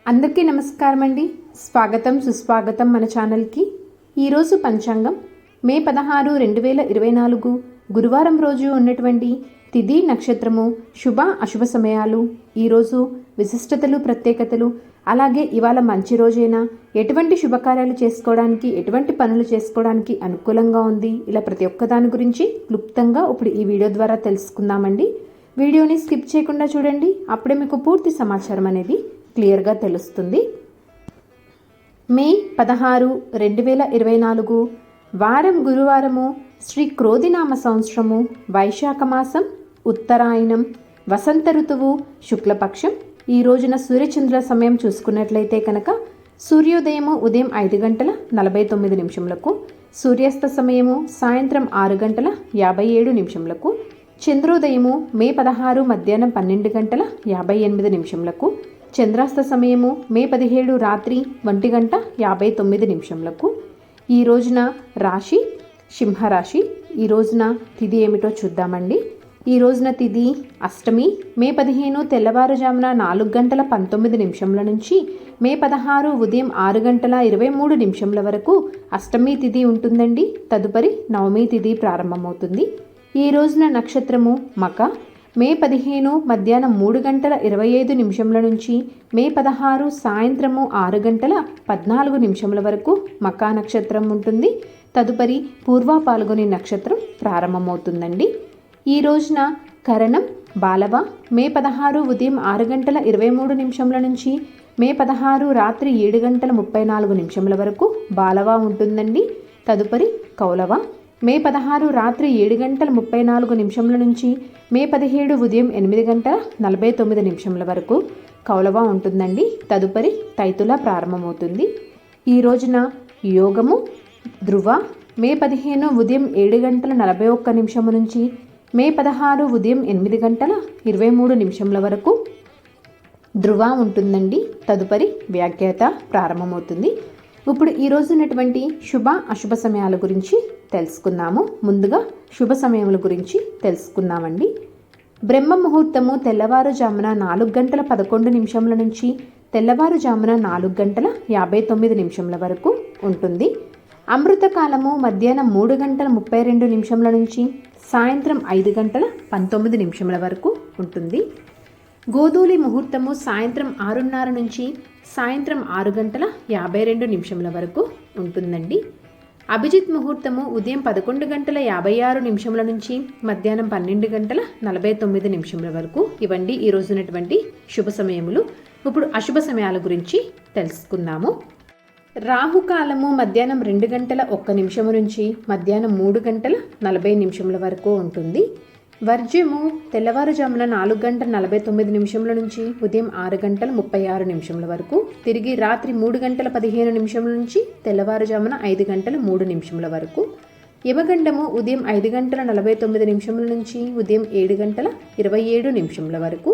అందరికీ నమస్కారం అండి. స్వాగతం సుస్వాగతం మన ఛానల్కి. ఈరోజు పంచాంగం మే 16, 2024 గురువారం రోజు ఉన్నటువంటి తిథి నక్షత్రము శుభ అశుభ సమయాలు, ఈరోజు విశిష్టతలు ప్రత్యేకతలు, అలాగే ఇవాళ మంచి రోజైనా ఎటువంటి శుభకార్యాలు చేసుకోవడానికి ఎటువంటి పనులు చేసుకోవడానికి అనుకూలంగా ఉంది, ఇలా ప్రతి ఒక్క దాని గురించి క్లుప్తంగా ఇప్పుడు ఈ వీడియో ద్వారా తెలుసుకుందామండి. వీడియోని స్కిప్ చేయకుండా చూడండి, అప్పుడే మీకు పూర్తి సమాచారం అనేది క్లియర్గా తెలుస్తుంది. మే 16, 2024 వారం గురువారము, శ్రీ క్రోధినామ సంవత్సరము, వైశాఖ మాసం, ఉత్తరాయణం, వసంత ఋతువు, శుక్లపక్షం. ఈ రోజున సూర్యచంద్రుల సమయం చూసుకున్నట్లయితే కనుక సూర్యోదయము ఉదయం 5:49, సూర్యాస్త సమయము సాయంత్రం 6:57, చంద్రోదయము మే 16 మధ్యాహ్నం 12:58, చంద్రాస్త సమయము మే 17 రాత్రి 1:59. ఈ రోజున రాశి సింహరాశి. ఈ రోజున తిథి ఏమిటో చూద్దామండి. ఈ రోజున తిథి అష్టమి, మే 15 తెల్లవారుజామున 4:19 నుంచి మే 16 ఉదయం 6:23 వరకు అష్టమి తిథి ఉంటుందండి. తదుపరి నవమి తిథి ప్రారంభమవుతుంది. ఈ రోజున నక్షత్రము మక, మే 15 మధ్యాహ్నం 3:25 నుంచి మే 16 సాయంత్రము 6:14 వరకు మకా నక్షత్రం ఉంటుంది. తదుపరి పూర్వ పాల్గొని నక్షత్రం ప్రారంభమవుతుందండి. ఈ రోజున కరణం బాలవ, మే 16 ఉదయం 6:23 నుంచి మే 16 రాత్రి 7:34 వరకు బాలవ ఉంటుందండి. తదుపరి కౌలవ, మే 16 రాత్రి 7:34 నుంచి మే 17 ఉదయం 8:49 వరకు కౌలవ ఉంటుందండి. తదుపరి తైతుల ప్రారంభమవుతుంది. ఈ రోజున యోగము ధ్రువ, మే 15 ఉదయం 7:41 నుంచి మే 16 ఉదయం 8:23 వరకు ధ్రువ ఉంటుందండి. తదుపరి వ్యాఖ్యాత ప్రారంభమవుతుంది. ఇప్పుడు ఈ రోజు ఉన్నటువంటి శుభ అశుభ సమయాల గురించి తెలుసుకుందాము. ముందుగా శుభ సమయముల గురించి తెలుసుకుందామండి. బ్రహ్మ ముహూర్తము తెల్లవారుజామున 4:11 నుంచి తెల్లవారుజామున 4:59 వరకు ఉంటుంది. అమృతకాలము మధ్యాహ్నం 3:32 నుంచి సాయంత్రం 5:19 వరకు ఉంటుంది. గోధూలి ముహూర్తము సాయంత్రం 6:30 నుంచి సాయంత్రం 6:52 వరకు ఉంటుందండి. అభిజిత్ ముహూర్తము ఉదయం 11:56 నుంచి మధ్యాహ్నం 12:49 వరకు. ఇవండి ఈ రోజునటువంటి శుభ సమయములు. ఇప్పుడు అశుభ సమయాల గురించి తెలుసుకుందాము. రాహుకాలము మధ్యాహ్నం 2:01 నుంచి మధ్యాహ్నం 3:40 వరకు ఉంటుంది. వర్జ్యము తెల్లవారుజామున 4:49 నుంచి ఉదయం 6:36 వరకు, తిరిగి రాత్రి 3:15 నుంచి తెల్లవారుజామున 5:03 వరకు. యమగండము ఉదయం 5:49 నుంచి ఉదయం 7:27 వరకు.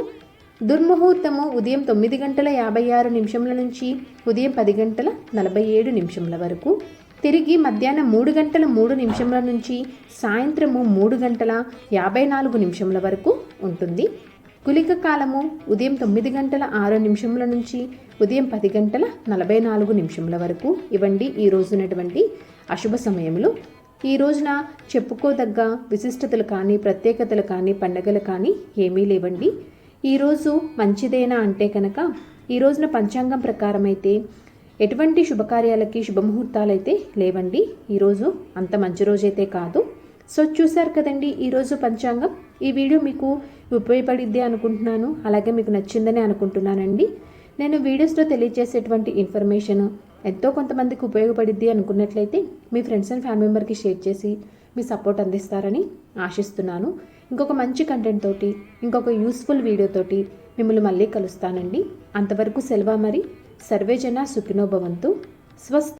దుర్ముహూర్తము ఉదయం 9:56 నుంచి ఉదయం 10:47 వరకు, తిరిగి మధ్యాహ్నం 3:03 నుంచి సాయంత్రము 3:54 వరకు ఉంటుంది. కులిక కాలము ఉదయం 9:06 నుంచి ఉదయం 10:44 వరకు. ఇవండి ఈ రోజునటువంటి అశుభ సమయములు. ఈ రోజున చెప్పుకోదగ్గ విశిష్టతలు కానీ ప్రత్యేకతలు కానీ పండగలు కానీ ఏమీ లేవండి. ఈరోజు మంచిదేనా అంటే కనుక ఈ రోజున పంచాంగం ప్రకారం అయితే ఎటువంటి శుభకార్యాలకి శుభముహూర్తాలు అయితే లేవండి. ఈరోజు అంత మంచి రోజైతే కాదు. సో చూశారు కదండి ఈరోజు పంచాంగం. ఈ వీడియో మీకు ఉపయోగపడిద్ది అనుకుంటున్నాను, అలాగే మీకు నచ్చిందని అనుకుంటున్నానండి. నేను వీడియోస్లో తెలియజేసేటువంటి ఇన్ఫర్మేషన్ ఎంతో కొంతమందికి ఉపయోగపడిద్ది అనుకున్నట్లయితే మీ ఫ్రెండ్స్ అండ్ ఫ్యామిలీ మెంబర్కి షేర్ చేసి మీ సపోర్ట్ అందిస్తారని ఆశిస్తున్నాను. ఇంకొక మంచి కంటెంట్ తోటి, ఇంకొక యూస్ఫుల్ వీడియోతోటి మిమ్మల్ని మళ్ళీ కలుస్తానండి. అంతవరకు సెలవు మరి. సర్వే జన సుఖినో భవంతు. స్వస్తి.